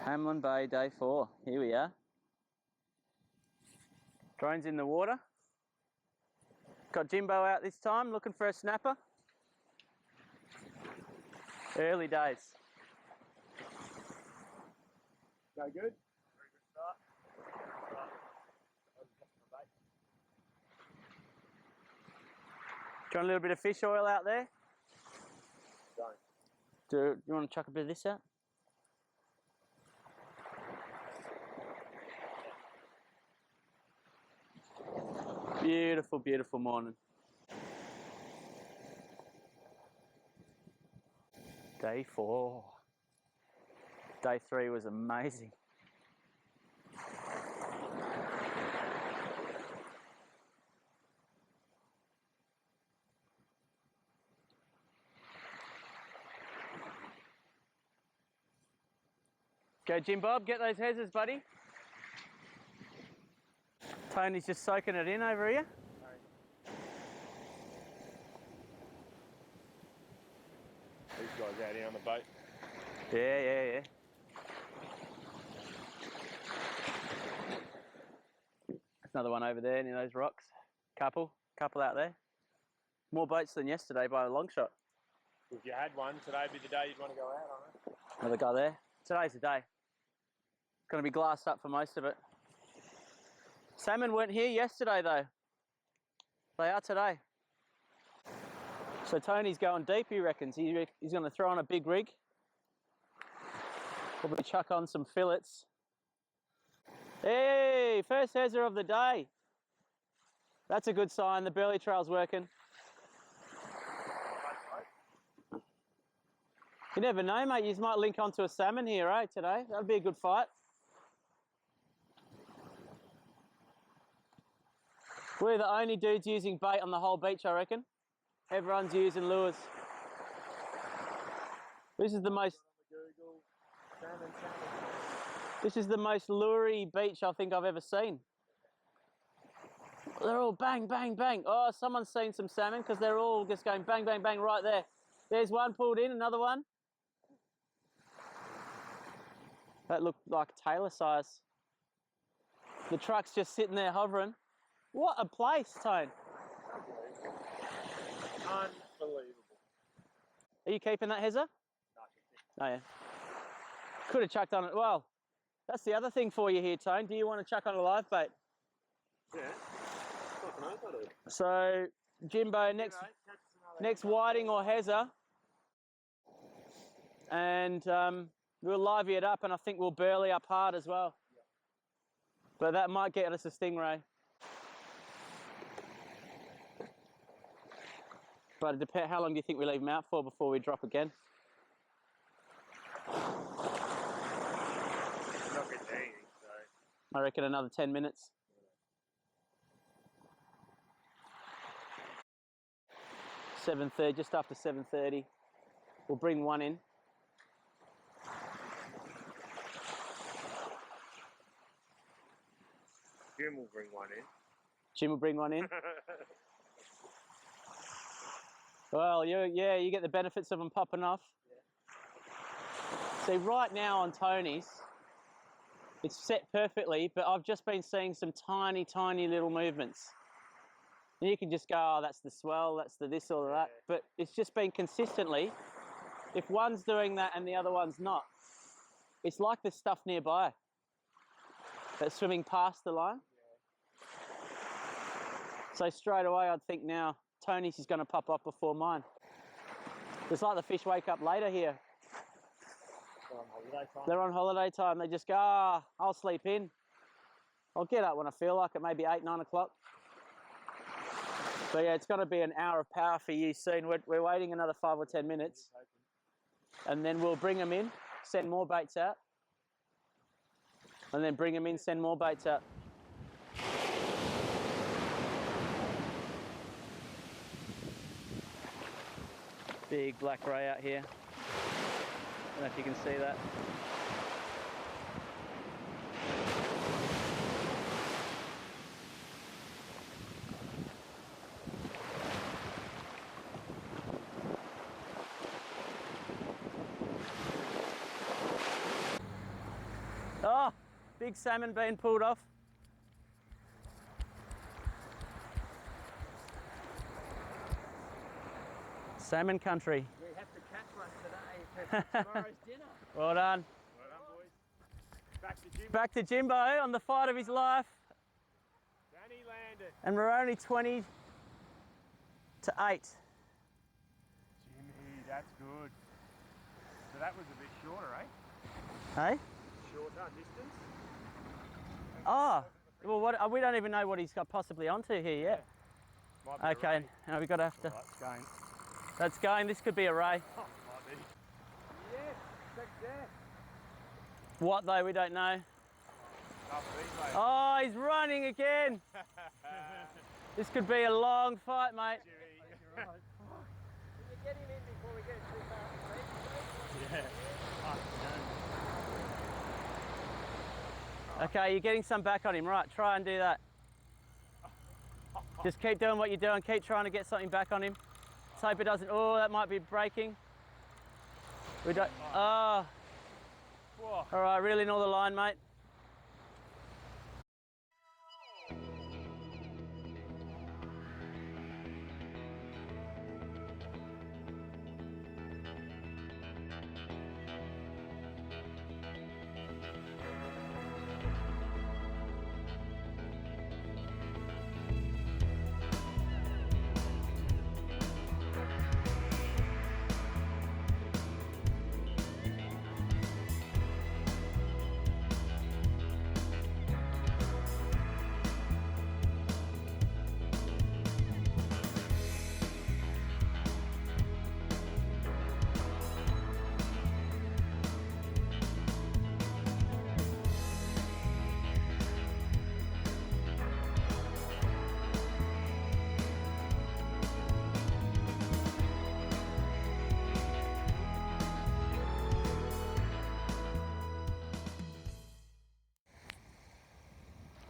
Hamelin Bay, day 4. Here we are. Drone's in the water. Got Jimbo out this time, looking for a snapper. Early days. No good? Very good start. Do you want a little bit of fish oil out there? Don't. Do you want to chuck a bit of this out? Beautiful, beautiful morning. Day 4. Day 3 was amazing. Go Jim Bob, get those heads, buddy. Tony's just soaking it in over here. These guys out here on the boat. Yeah. There's another one over there near those rocks. Couple out there. More boats than yesterday by a long shot. If you had one, today'd be the day you'd want to go out on it. Another guy there. Today's the day. It's going to be glassed up for most of it. Salmon weren't here yesterday though. They are today. So Tony's going deep, he reckons. He's going to throw on a big rig. Probably chuck on some fillets. Hey, first hezzer of the day. That's a good sign, the belly trail's working. You never know, mate. You might link onto a salmon here, eh, today. That'll be a good fight. We're the only dudes using bait on the whole beach, I reckon. Everyone's using lures. This is the most... This is the most lury beach I think I've ever seen. They're all bang, bang, bang. Oh, someone's seen some salmon because they're all just going bang, bang, bang right there. There's one pulled in, another one. That looked like tailor size. The truck's just sitting there hovering. What a place, Tone. Unbelievable. Are you keeping that hezzer? Oh, yeah. Could have chucked on it. Well, that's the other thing for you here, Tone. Do you want to chuck on a live bait? Yeah. So, Jimbo, next whiting or hezzer, and we'll lively it up, and I think we'll burley up hard as well. But that might get us a stingray. But it depends. How long do you think we leave them out for before we drop again? Not getting anything, so. I reckon another 10 minutes. Yeah. 7:30, just after 7:30. We'll bring one in. Jim will bring one in. Jim will bring one in. Well, you get the benefits of them popping off. Yeah. See, right now on Tony's, it's set perfectly, but I've just been seeing some tiny, tiny little movements. And you can just go, oh, that's the swell, that's the this or that. But it's just been consistently, if one's doing that and the other one's not, it's like there's stuff nearby that's swimming past the line. So straight away, I'd think now, Tony's is going to pop up before mine. It's like the fish wake up later here. They're on holiday time. They're on holiday time. They just go, ah, I'll sleep in. I'll get up when I feel like it, maybe 8, 9 o'clock. So yeah, it's going to be an hour of power for you soon. We're waiting another 5 or 10 minutes. And then we'll bring them in, send more baits out. And then bring them in, send more baits out. Big black ray out here. I don't know if you can see that. Oh, big salmon being pulled off. Salmon country. We have to catch one today for tomorrow's dinner. Well done. Well done, boys. Back to Jimbo. Back to Jimbo on the fight of his life. Danny landed. And we're only 20 to 8. Jimmy, that's good. So that was a bit shorter, eh? Hey? Shorter distance. Oh, well, what, we don't even know what he's got possibly onto here yet. Might be a Okay, ray. now we've got to have to. Right, it's going. That's going. This could be a ray. Oh, might be. Yes, back there. What though? We don't know. Up these ways. Oh, he's running again. This could be a long fight, mate. Jimmy. Can you get him in before we get too far up the creek? Yeah. Okay, you're getting some back on him. Right, try and do that. Just keep doing what you're doing. Keep trying to get something back on him. Let's hope it doesn't. Oh, that might be breaking. We don't. Oh. Whoa. All right, reel in all the line, mate.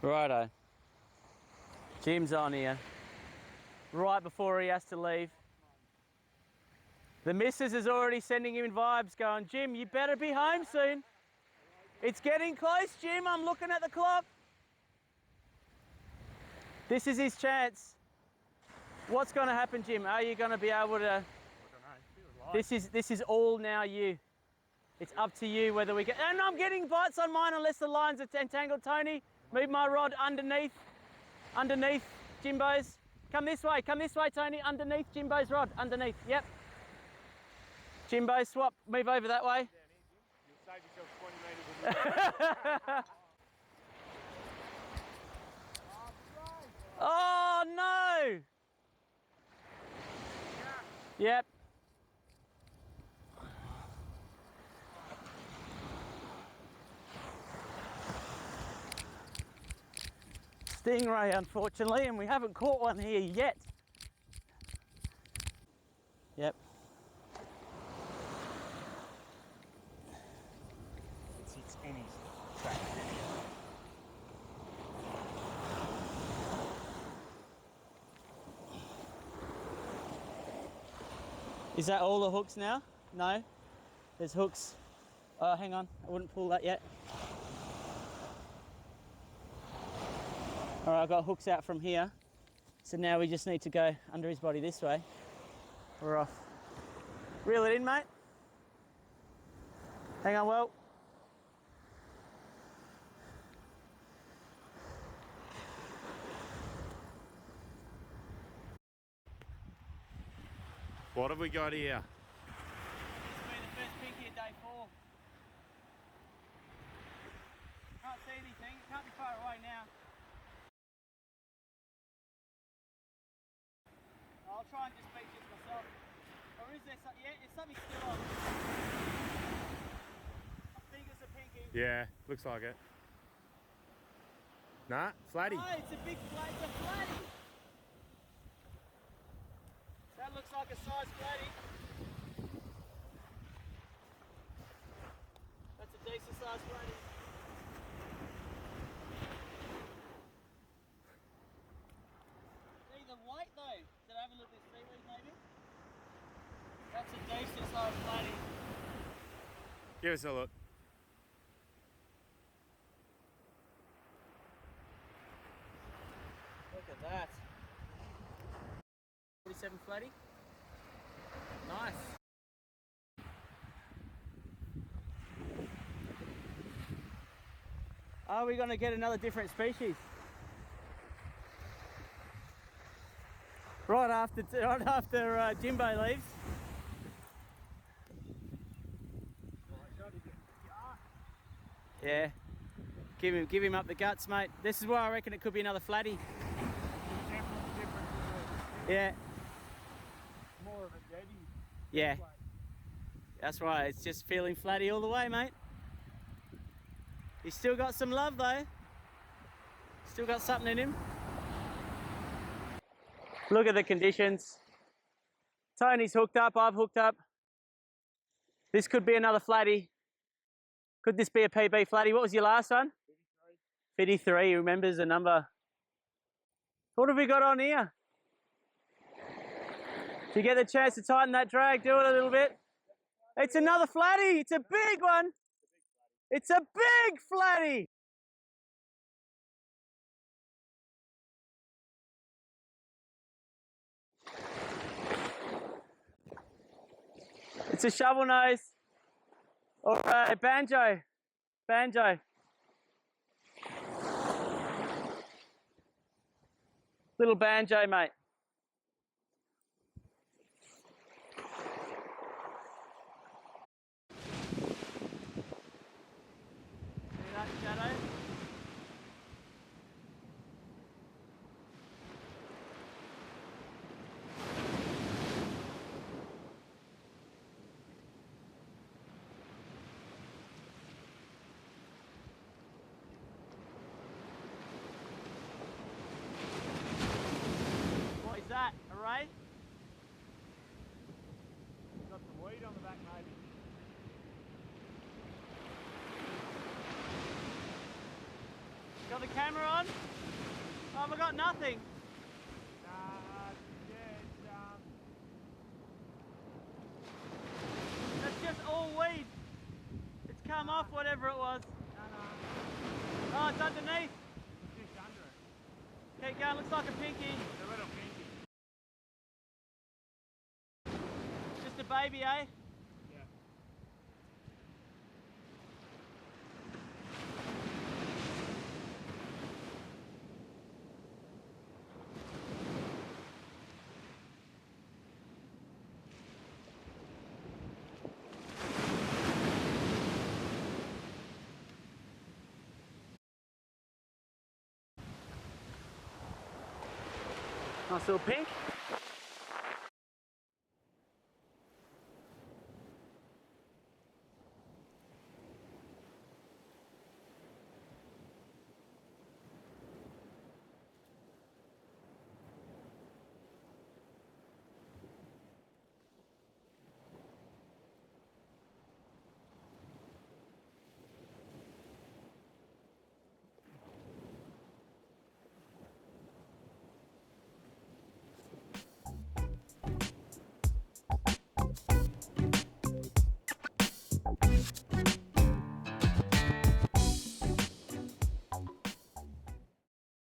Righto. Jim's on here. Right before he has to leave. The missus is already sending him vibes going, Jim, you better be home soon. It's getting close, Jim. I'm looking at the clock. This is his chance. What's going to happen, Jim? Are you going to be able to... I don't know. Feels like. This is all now you. It's up to you whether we get... And I'm getting bites on mine unless the lines are entangled, Tony. Move my rod underneath Jimbo's. Come this way, Tony. Underneath Jimbo's rod, underneath, yep. Jimbo, swap, move over that way. You'll save yourself 20 metres. Oh no! Yep. Stingray, unfortunately, and we haven't caught one here yet. Yep. It's any track. Is that all the hooks now? No? There's hooks Oh, hang on. I wouldn't pull that yet. All right, I've got hooks out from here. So now we just need to go under his body this way. We're off. Reel it in, mate. Hang on, well. What have we got here? This will be the first pinky of day 4. Can't see anything. It can't be far away now. I'll try and just beat this myself. Or is there something? Yeah, there's something still on. I think it's a pinky. Yeah, looks like it. Nah, flatty. Oh, it's a big flat. It's a flatty. That looks like a size flatty. That's a decent size flatty. See the weight though. Did I have a look at this seaweed maybe? That's a decent size flatty. Give us a look. Look at that. 47 flatty. Nice. Are we going to get another different species? Right after Jimbo leaves. Yeah. Give him up the guts, mate. This is where I reckon it could be another flatty. Yeah. More of a deady. Yeah. That's right. It's just feeling flatty all the way, mate. He's still got some love though. Still got something in him. Look at the conditions. Tony's hooked up, I've hooked up. This could be another flatty. Could this be a PB flatty? What was your last one? 53. 53, he remembers the number. What have we got on here? If you get the chance to tighten that drag, do it a little bit. It's another flatty. It's a big one. It's a big flatty. It's a shovel nose or a banjo. Banjo. Little banjo, mate. See that shadow? What is that? A ray? Got some weed on the back, maybe. Got the camera on? Oh, I've got nothing. Nah, yeah, it's That's just all weed. It's come off, whatever it was. no. Oh, it's underneath. It's just under it. Keep going, looks like a pinky. It's a little pinky. Just a baby, eh? Yeah. Nice little pink.